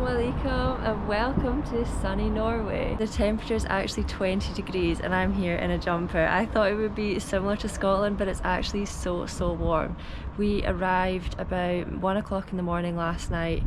Assalamu alaikum and welcome to sunny Norway. The temperature is actually 20 degrees and I'm here in a jumper. I thought it would be similar to Scotland, but it's actually so warm. We arrived about 1 o'clock in the morning last night.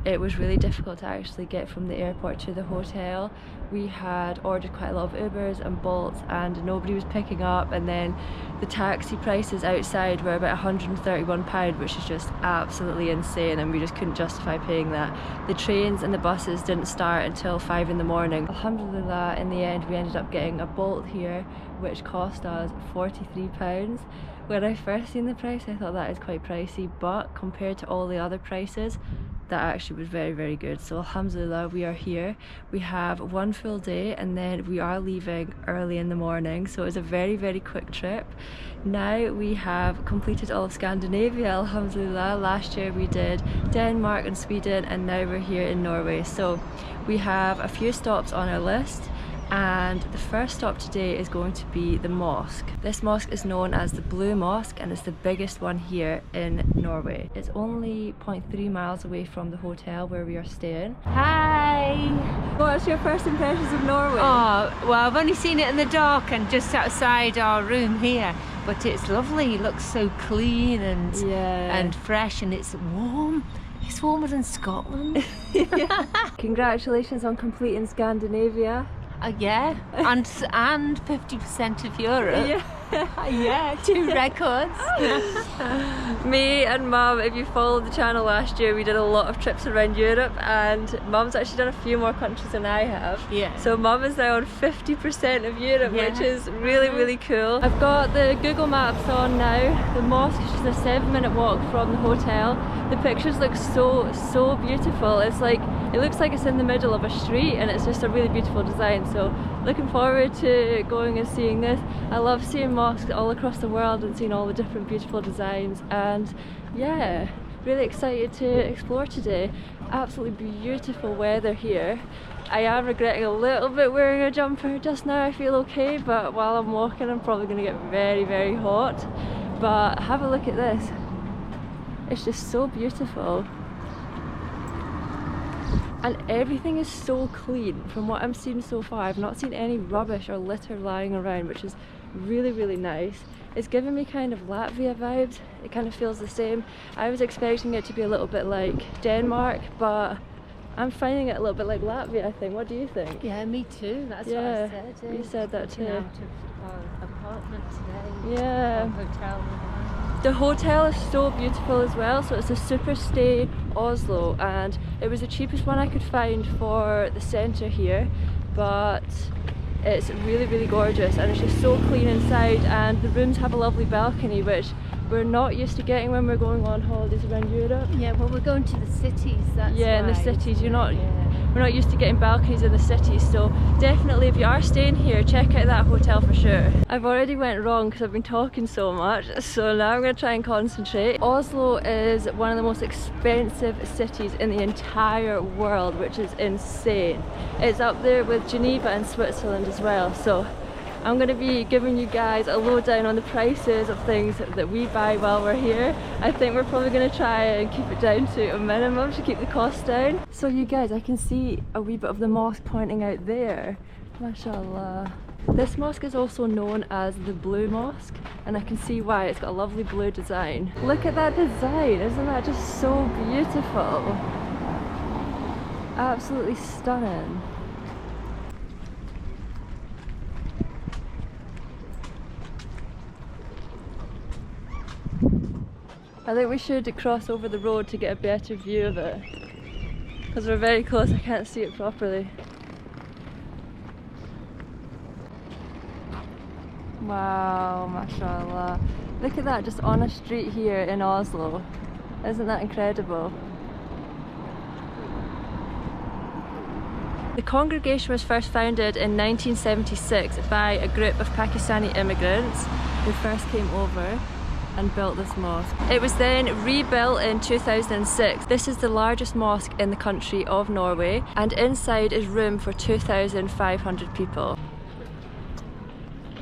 It was really difficult to actually get from the airport to the hotel. We had ordered quite a lot of Ubers and Bolts and nobody was picking up, and then the taxi prices outside were about £131, which is just absolutely insane, and we just couldn't justify paying that. The trains and the buses didn't start until 5 in the morning. Alhamdulillah, in the end we ended up getting a Bolt here which cost us £43. When I first seen the price I thought that is quite pricey, but compared to all the other prices that actually was very good. So alhamdulillah, we are here. We have one full day and then we are leaving early in the morning, so it was a very quick trip. Now we have completed all of Scandinavia, alhamdulillah. Last year we did Denmark and Sweden, and now we're here in Norway. So we have a few stops on our list, and the first stop today is going to be the mosque. This mosque is known as the Blue Mosque and it's the biggest one here in Norway. It's only 0.3 miles away from the hotel where we are staying. Hi! What's your first impressions of Norway? Oh, well, I've only seen it in the dark and just outside our room here, but it's lovely. It looks so clean and fresh, and it's warm. It's warmer than Scotland. Congratulations on completing Scandinavia. Yeah, and 50% of Europe. Yeah, 2 records. Me and Mum, if you followed the channel last year, we did a lot of trips around Europe, and Mum's actually done a few more countries than I have. Yeah. So Mum is now on 50% of Europe, which is really cool. I've got the Google Maps on now. The mosque is just a 7-minute walk from the hotel. The pictures look so beautiful. It's like, it looks like it's in the middle of a street, and it's just a really beautiful design. So looking forward to going and seeing this. I love seeing mosques all across the world and seeing all the different beautiful designs, and yeah, really excited to explore today. Absolutely beautiful weather here. I am regretting a little bit wearing a jumper just now. I feel okay, but while I'm walking I'm probably going to get very hot. But have a look at this. It's just so beautiful. And everything is so clean from what I'm seeing so far. I've not seen any rubbish or litter lying around, which is really nice. It's giving me kind of Latvia vibes. It kind of feels the same. I was expecting it to be a little bit like Denmark, but I'm finding it a little bit like Latvia, I think. What do you think? Yeah, me too. That's what I said. You said that too. Out of our apartment today. Yeah. Our hotel. The hotel is so beautiful as well. So it's a super stay Oslo, and it was the cheapest one I could find for the centre here, but it's really gorgeous, and it's just so clean inside, and the rooms have a lovely balcony, which we're not used to getting when we're going on holidays around Europe. Yeah, well, we're going to the cities, that's yeah, in the cities. We're not used to getting balconies in the cities, so definitely if you are staying here, check out that hotel for sure. I've already went wrong because I've been talking so much, so now I'm going to try and concentrate. Oslo is one of the most expensive cities in the entire world, which is insane. It's up there with Geneva and Switzerland as well, so I'm going to be giving you guys a lowdown on the prices of things that we buy while we're here. I think we're probably going to try and keep it down to a minimum to keep the costs down. So you guys, I can see a wee bit of the mosque pointing out there. MashaAllah. This mosque is also known as the Blue Mosque, and I can see why. It's got a lovely blue design. Look at that design, isn't that just so beautiful? Absolutely stunning. I think we should cross over the road to get a better view of it, because we're very close, I can't see it properly. Wow, mashallah. Look at that, just on a street here in Oslo. Isn't that incredible? The congregation was first founded in 1976 by a group of Pakistani immigrants who first came over and built this mosque. It was then rebuilt in 2006. This is the largest mosque in the country of Norway, and inside is room for 2,500 people.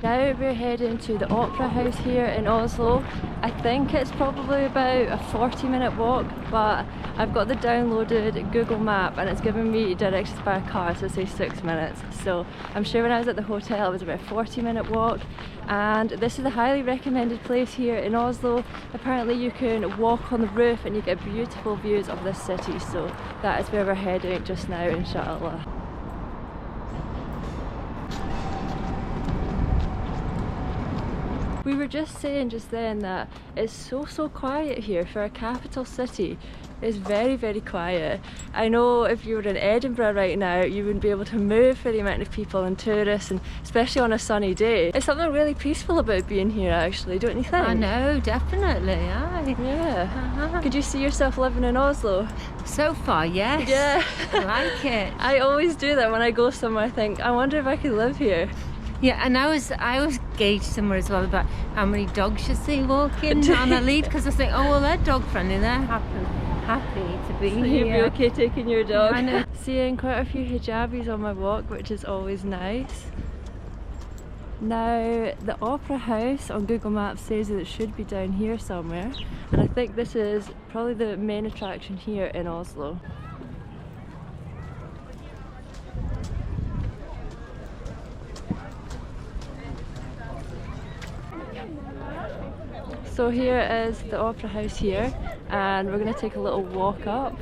Now we're heading to the Opera House here in Oslo. I think it's probably about a 40-minute walk, but I've got the downloaded Google map and it's giving me directions by car, so it says 6 minutes. So I'm sure when I was at the hotel it was about a 40-minute walk. And this is a highly recommended place here in Oslo. Apparently you can walk on the roof and you get beautiful views of this city, so that is where we're heading just now, inshallah. We were just saying just then that it's so quiet here for a capital city. It's very, very quiet. I know if you were in Edinburgh right now, you wouldn't be able to move for the amount of people and tourists, and especially on a sunny day. It's something really peaceful about being here actually, don't you think? I know, definitely, aye. Yeah. Could you see yourself living in Oslo? So far, yes. Yeah. I like it. I always do that when I go somewhere. I think, I wonder if I could live here. Yeah, and I was gauged somewhere as well about how many dogs you see walking on a lead, because I think, oh well, they're dog friendly, they're happy to be so here. You'd be okay taking your dog. Yeah, I know. Seeing quite a few hijabis on my walk, which is always nice. Now the Opera House on Google Maps says that it should be down here somewhere, and I think this is probably the main attraction here in Oslo. So here is the Opera House here, and we're going to take a little walk up.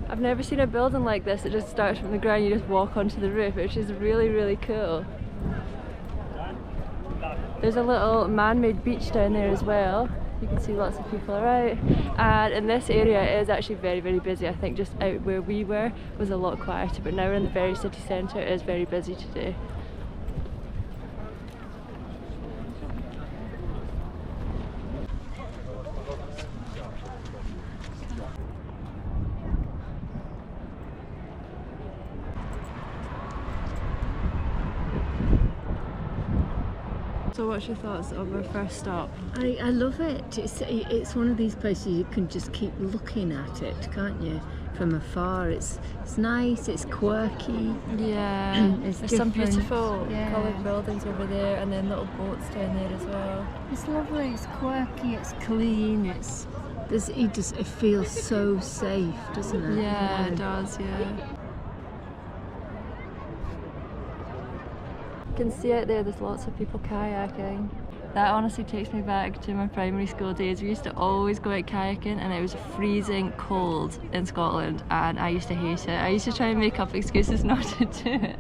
I've never seen a building like this. It just starts from the ground, you just walk onto the roof, which is really, really cool. There's a little man-made beach down there as well. You can see lots of people are out, and in this area it is actually very, very busy. I think just out where we were was a lot quieter, but now we're in the very city centre. It is very busy today. So what's your thoughts of our first stop? I love it. It's one of these places you can just keep looking at it, can't you? From afar. It's nice, it's quirky. Yeah, it's there's some different. beautiful Yeah. coloured buildings over there, and then little boats down there as well. It's lovely, it's quirky, it's clean, it feels so safe, doesn't it? Yeah, it does, yeah. You can see out there's lots of people kayaking. That honestly takes me back to my primary school days. We used to always go out kayaking, and it was freezing cold in Scotland, and I used to hate it. I used to try and make up excuses not to do it.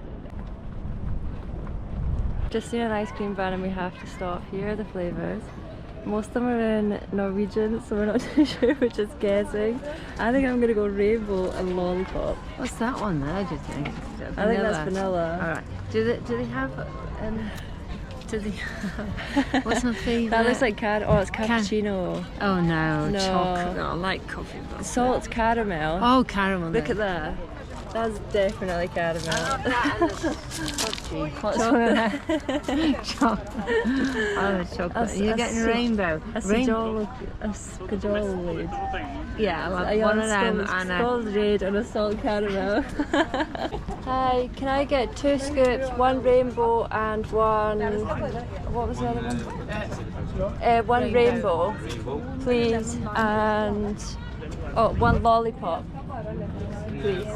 Just seen an ice cream van and we have to stop. Here are the flavours. Most of them are in Norwegian, so we're not too sure, we're just guessing. I think I'm going to go rainbow and lollipop. What's that one there, do you think? I think that's vanilla. Alright. Do they have what's my favourite? That looks like it's cappuccino. Oh no, No. chocolate. No, I like coffee. But Salt's caramel. oh, caramel. Look at that. That's definitely caramel. What's one of that? Chocolate. Oh, chocolate. You're getting rainbow. A skajol lid. Yeah, like one of them and a Scold's red and a salt caramel. Hi, can I get 2 scoops, 1 rainbow and 1... What was the other one? 1 rainbow, please, and... Oh, 1 lollipop, please.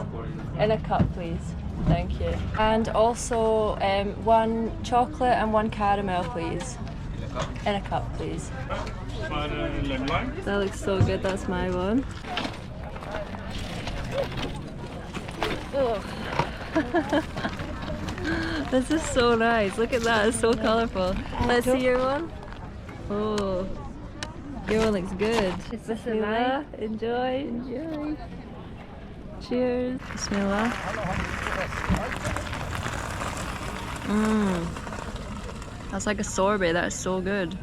In a cup, please. Thank you. And also 1 chocolate and 1 caramel, please. In a cup, please. That looks so good. That's my one. This is so nice. Look at that. It's so colourful. Let's see your one. Oh, your one looks good. Bismillah. Enjoy. Enjoy. Cheers. Bismillah. That's like a sorbet. That is so good.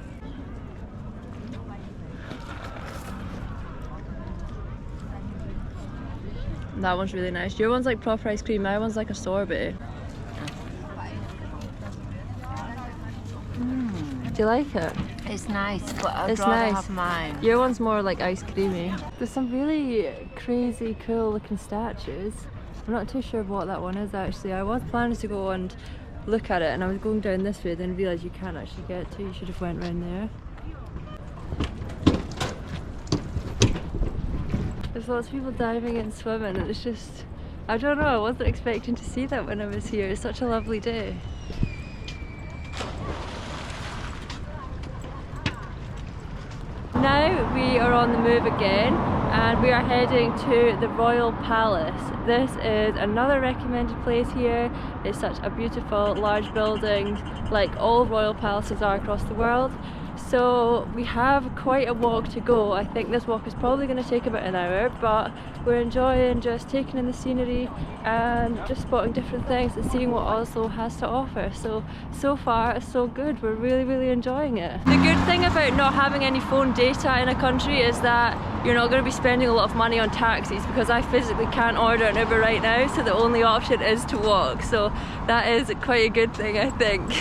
That one's really nice. Your one's like proper ice cream. My one's like a sorbet. Do you like it? It's nice, but I'd It's rather nice. have mine. Your one's more like ice creamy. There's some really crazy cool looking statues. I'm not too sure what that one is actually. I was planning to go and look at it, and I was going down this way, then realised you can't actually get to. You should have went round there. There's lots of people diving and swimming, and it's just, I don't know, I wasn't expecting to see that when I was here. It's such a lovely day. Now we are on the move again, and we are heading to the Royal Palace. This is another recommended place here. It's such a beautiful large building, like all royal palaces are across the world. So we have quite a walk to go. I think this walk is probably going to take about an hour, but we're enjoying just taking in the scenery and just spotting different things and seeing what Oslo has to offer. So far so good. We're really enjoying it. The good thing about not having any phone data in a country is that you're not going to be spending a lot of money on taxis, because I physically can't order an Uber right now, so the only option is to walk. So that is quite a good thing, I think.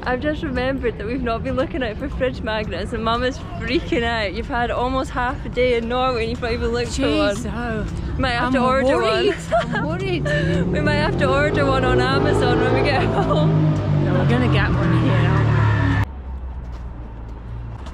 I've just remembered that we've not been looking out for fridge magnets, and Mum is freaking out. You've had almost half a day in Norway and you've not even looked for one. Oh, Might have to order one. I'm worried. We might have to order one on Amazon when we get home. No, we're gonna get one here, aren't we?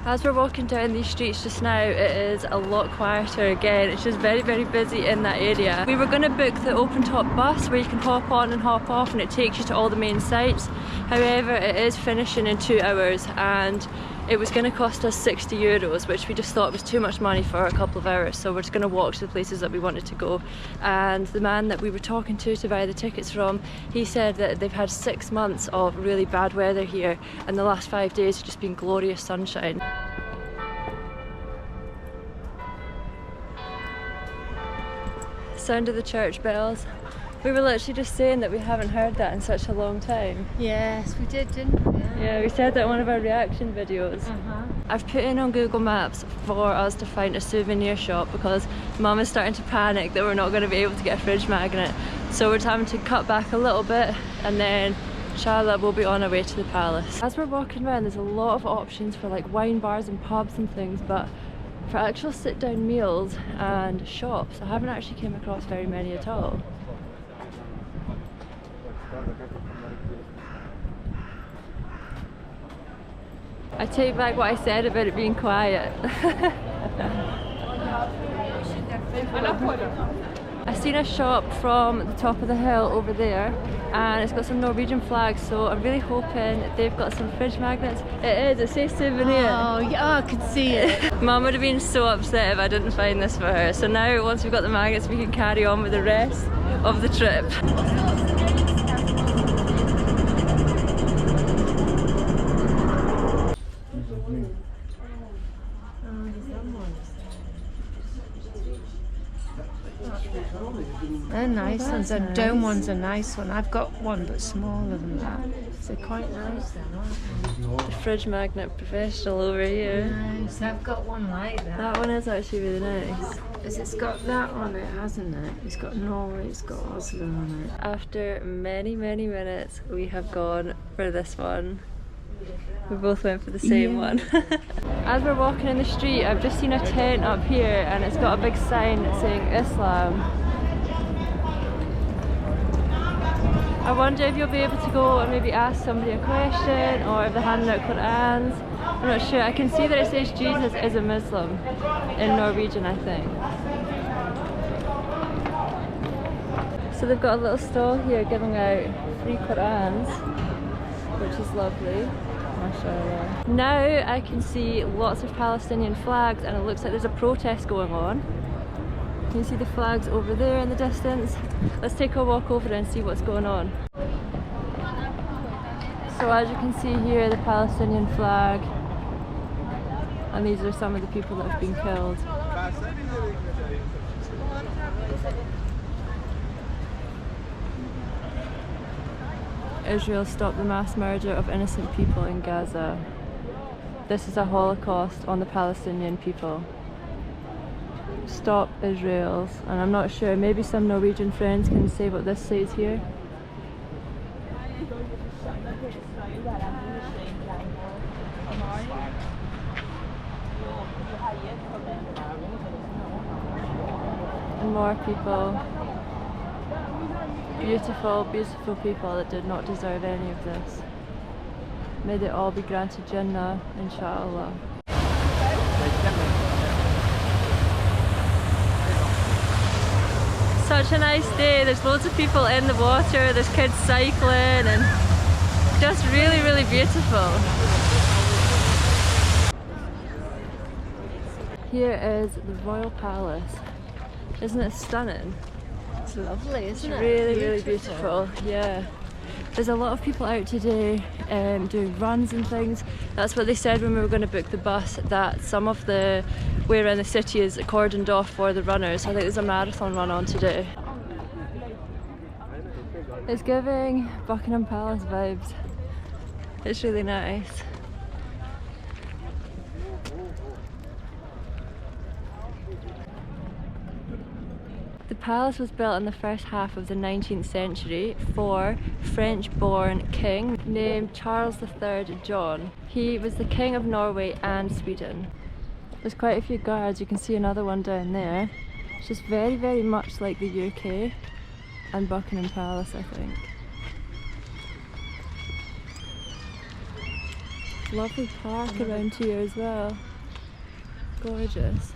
As we're walking down these streets just now, it is a lot quieter again. It's just very busy in that area. We were going to book the open top bus where you can hop on and hop off and it takes you to all the main sites. However, it is finishing in 2 hours, and it was going to cost us €60, which we just thought was too much money for a couple of hours. So we're just going to walk to the places that we wanted to go. And the man that we were talking to buy the tickets from, he said that they've had 6 months of really bad weather here, and the last 5 days have just been glorious sunshine. Sound of the church bells. We were literally just saying that we haven't heard that in such a long time. Yes, we did, didn't we? Yeah, we said that in one of our reaction videos. I've put in on Google Maps for us to find a souvenir shop, because Mum is starting to panic that we're not going to be able to get a fridge magnet. So we're having to cut back a little bit, and then inshallah we'll be on our way to the palace. As we're walking around, there's a lot of options for like wine bars and pubs and things, but for actual sit-down meals and shops, I haven't actually came across very many at all. I take back what I said about it being quiet. I've seen a shop from the top of the hill over there, and it's got some Norwegian flags, so I'm really hoping they've got some fridge magnets. It is, it says souvenir. Oh, yeah, I could see it. Mum would have been so upset if I didn't find this for her. So now, once we've got the magnets, we can carry on with the rest of the trip. They're nice ones. The dome one's a nice one. I've got one, but smaller than that. So quite nice then, aren't they? The fridge magnet professional over here. Nice. I've got one like that. That one is actually really nice. Because it's got that on it, hasn't it? It's got Norway, it's got Oslo on it. After many minutes, we have gone for this one. We both went for the same one. As we're walking in the street, I've just seen a tent up here, and it's got a big sign saying Islam. I wonder if you'll be able to go and maybe ask somebody a question, or if they're handing out Qur'ans. I'm not sure. I can see that it says Jesus is a Muslim in Norwegian, I think. So they've got a little stall here giving out free Qur'ans, which is lovely. MashaAllah. Now I can see lots of Palestinian flags, and it looks like there's a protest going on. Can you see the flags over there in the distance? Let's take a walk over and see what's going on. So as you can see here, the Palestinian flag, and these are some of the people that have been killed. Israel stop the mass murder of innocent people in Gaza. This is a Holocaust on the Palestinian people. Stop Israel's, and I'm not sure, maybe some Norwegian friends can say what this says here. and more people. Beautiful, beautiful people that did not deserve any of this. May they all be granted Jannah, inshallah. Such a nice day. There's loads of people in the water, there's kids cycling, and just really, really beautiful. Here is the Royal Palace. Isn't it stunning? It's lovely, isn't it? Really, really beautiful. Yeah. There's a lot of people out today doing runs and things. That's what they said when we were going to book the bus, that some of the way around the city is cordoned off for the runners. So I think there's a marathon run on today. It's giving Buckingham Palace vibes. It's really nice. The palace was built in the first half of the 19th century for French-born king named Charles III John. He was the king of Norway and Sweden. There's quite a few guards, you can see another one down there. It's just very, very much like the UK and Buckingham Palace, I think. Lovely park around here as well. Gorgeous.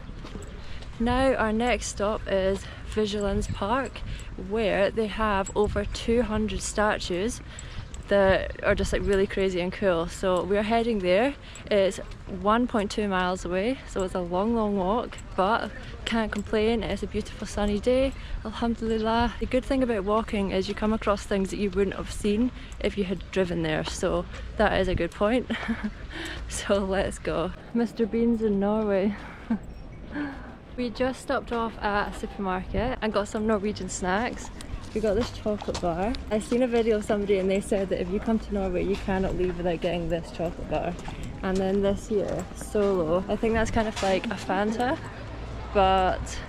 Now our next stop is Vigeland Park, where they have over 200 statues that are just like really crazy and cool. So we're heading there. It's 1.2 miles away, so it's a long, long walk, but can't complain. It's a beautiful sunny day, alhamdulillah. The good thing about walking is you come across things that you wouldn't have seen if you had driven there, so that is a good point. So let's go. Mr. Bean's in Norway. We just stopped off at a supermarket and got some Norwegian snacks. We got this chocolate bar. I seen a video of somebody and they said that if you come to Norway you cannot leave without getting this chocolate bar. And then this here, Solo. I think that's kind of like a Fanta, but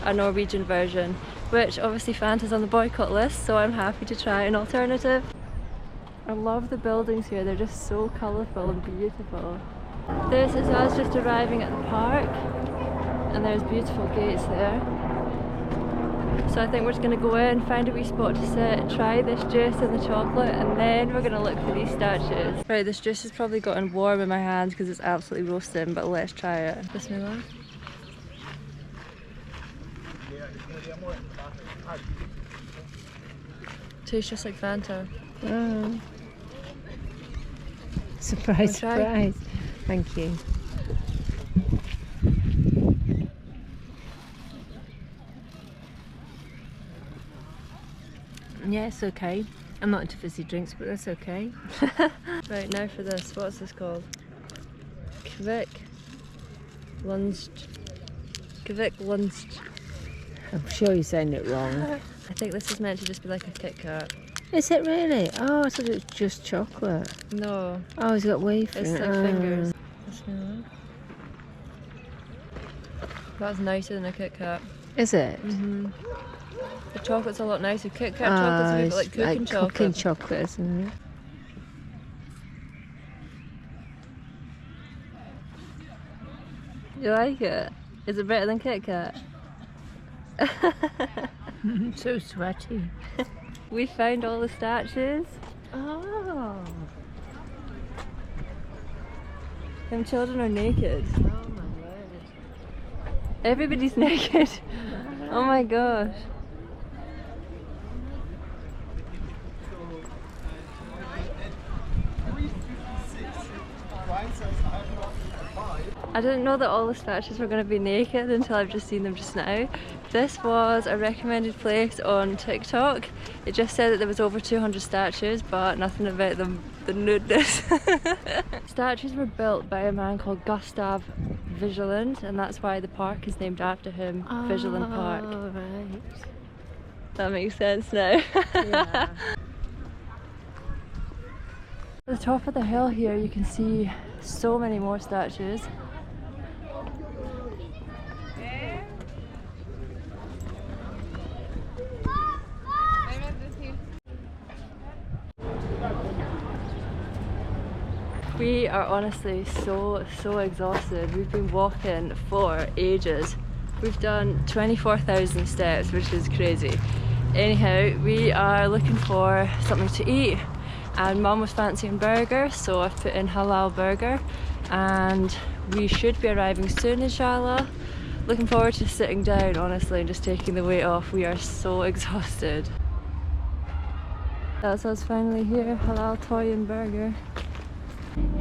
a Norwegian version, which obviously Fanta's on the boycott list, so I'm happy to try an alternative. I love the buildings here, they're just so colourful and beautiful. This is us just arriving at the park. And there's beautiful gates there. So I think we're just going to go in, find a wee spot to sit, try this juice and the chocolate, and then we're going to look for these statues. Right, this juice has probably gotten warm in my hands because it's absolutely roasting, but let's try it. Bismillah. Tastes just like Fanta. Oh. Surprise, surprise. Thank you. Yeah, it's okay. I'm not into fizzy drinks, but that's okay. Right, now for this. What's this called? Kvik Lunst. Kvik Lunst. I'm sure you're saying it wrong. I think this is meant to just be like a Kit Kat. Is it really? Oh, I thought it was just chocolate. No. Oh, it's got wafer. It's like fingers. That's nicer than a Kit Kat. Is it? Mm-hmm. The chocolate's a lot nicer. Kit Kat chocolate's a bit like cooking chocolate. Cooking chocolate, isn't it? You like it? Is it better than Kit Kat? So sweaty. We found all the statues. Oh. Them children are naked. Oh my word. Everybody's naked. Oh my gosh. I didn't know that all the statues were going to be naked until I've just seen them just now. This was a recommended place on TikTok. It just said that there was over 200 statues, but nothing about the nudeness. Statues were built by a man called Gustav Vigeland, and that's why the park is named after him, Vigeland Park. Oh, right. That makes sense now. Yeah. At the top of the hill here you can see so many more statues. We are honestly so exhausted. We've been walking for ages We've done 24,000 steps, which is crazy. Anyhow, we are looking for something to eat, and Mum was fancying burger, so I've put in halal burger, and we should be arriving soon, inshallah. Looking forward to sitting down, honestly, and just taking the weight off. We are so exhausted. That's us finally here, halal toy and burger.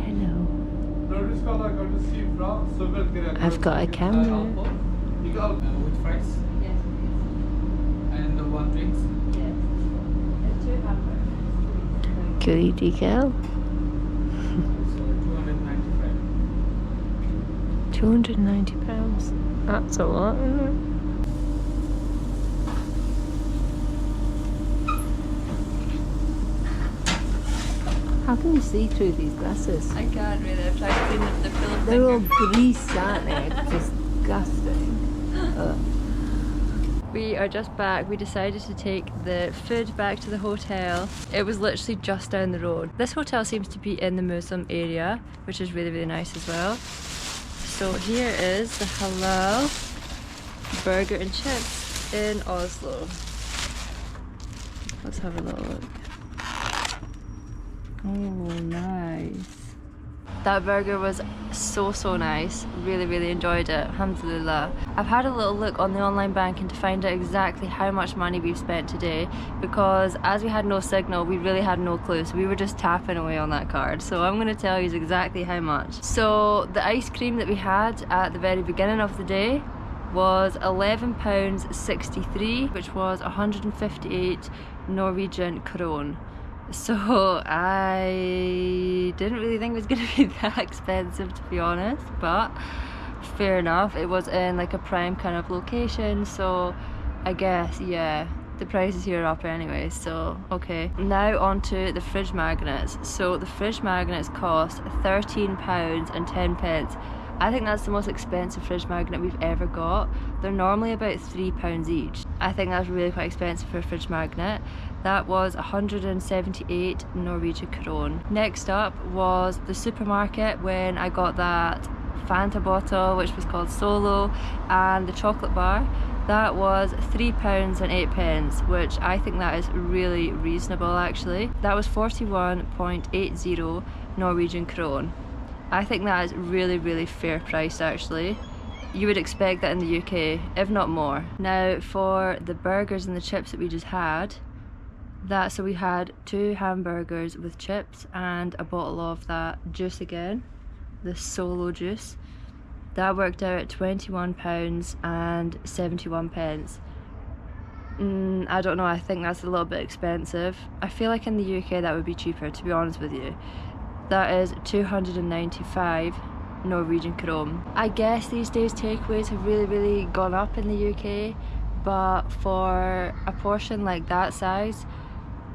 Hello. I've got a camera. With fries? Yes, please. And one drinks? Yes. And 2 hamburgers. Curry decal. So 295. £290. That's a lot, isn't it? How can you see through these glasses? I can't really, I've tried to clean them, they're full of They're all fingers. greased, aren't they? Disgusting. We are just back. We decided to take the food back to the hotel. It was literally just down the road. This hotel seems to be in the Muslim area, which is really, really nice as well. So here is the halal burger and chips in Oslo. Let's have a little look. Oh, nice. That burger was so nice. Really, really enjoyed it. Alhamdulillah. I've had a little look on the online banking to find out exactly how much money we've spent today, because as we had no signal, we really had no clue. So we were just tapping away on that card. So I'm going to tell you exactly how much. So the ice cream that we had at the very beginning of the day was £11.63, which was 158 Norwegian krone. So I didn't really think it was going to be that expensive, to be honest, but fair enough. It was in like a prime kind of location, so I guess, yeah, the prices here are up anyway, so okay. Now on to the fridge magnets. So the fridge magnets cost £13.10. I think that's the most expensive fridge magnet we've ever got. They're normally about £3 each. I think that's really quite expensive for a fridge magnet. That was 178 Norwegian krone. Next up was the supermarket when I got that Fanta bottle, which was called Solo, and the chocolate bar. That was £3.08, which I think that is really reasonable actually. That was 41.80 Norwegian krone. I think that is really, really fair priced actually. You would expect that in the UK, if not more. Now for the burgers and the chips that we just had, so we had 2 hamburgers with chips and a bottle of that juice again, the Solo juice. That worked out at £21.71. I don't know, I think that's a little bit expensive. I feel like in the UK that would be cheaper, to be honest with you. That is 295 Norwegian krone. I guess these days takeaways have really, really gone up in the UK, but for a portion like that size,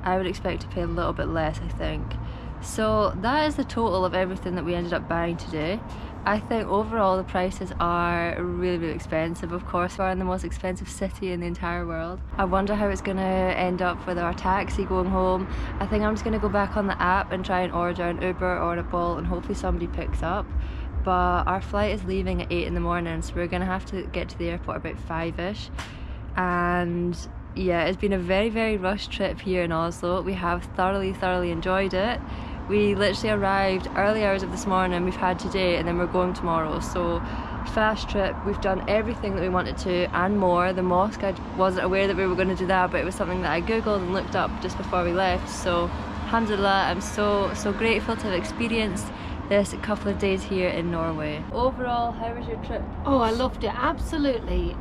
I would expect to pay a little bit less, I think. So that is the total of everything that we ended up buying today. I think overall the prices are really, really expensive. Of course, we're in the most expensive city in the entire world. I wonder how it's going to end up with our taxi going home. I think I'm just going to go back on the app and try and order an Uber or a Bolt and hopefully somebody picks up. But our flight is leaving at 8 in the morning, so we're going to have to get to the airport about 5ish. And yeah, it's been a very, very rushed trip here in Oslo. We have thoroughly enjoyed it. We literally arrived early hours of this morning, we've had today, and then we're going tomorrow. So fast trip, we've done everything that we wanted to and more. The mosque, I wasn't aware that we were going to do that, but it was something that I googled and looked up just before we left. So alhamdulillah, I'm so grateful to have experienced this couple of days here in Norway. Overall, how was your trip? Oh, I loved it, absolutely.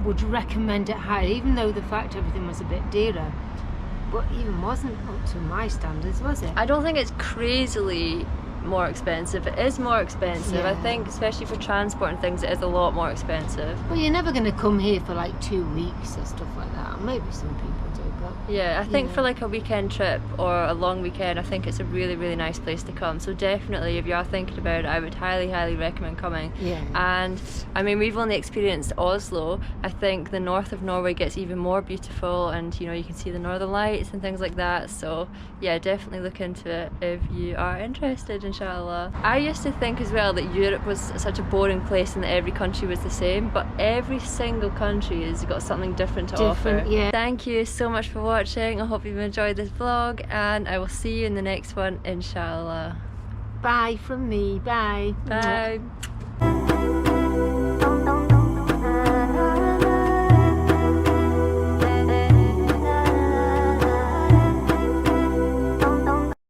Would recommend it highly, even though the fact everything was a bit dearer. But even wasn't up to my standards, was it? I don't think it's crazily more expensive. It is more expensive. Yeah. I think especially for transport and things, it is a lot more expensive. Well, you're never going to come here for like 2 weeks or stuff like that. Maybe some people do, but Yeah, I think Yeah. for like a weekend trip or a long weekend, I think it's a really, really nice place to come. So definitely, if you are thinking about it, I would highly recommend coming. Yeah. And I mean, we've only experienced Oslo. I think the north of Norway gets even more beautiful, and you know, you can see the northern lights and things like that. So yeah, definitely look into it if you are interested, inshallah. I used to think as well that Europe was such a boring place and that every country was the same, but every single country has got something different to offer. Yeah. Thank you so much for watching. I hope you've enjoyed this vlog, and I will see you in the next one, inshallah. Bye from me. Bye. Bye.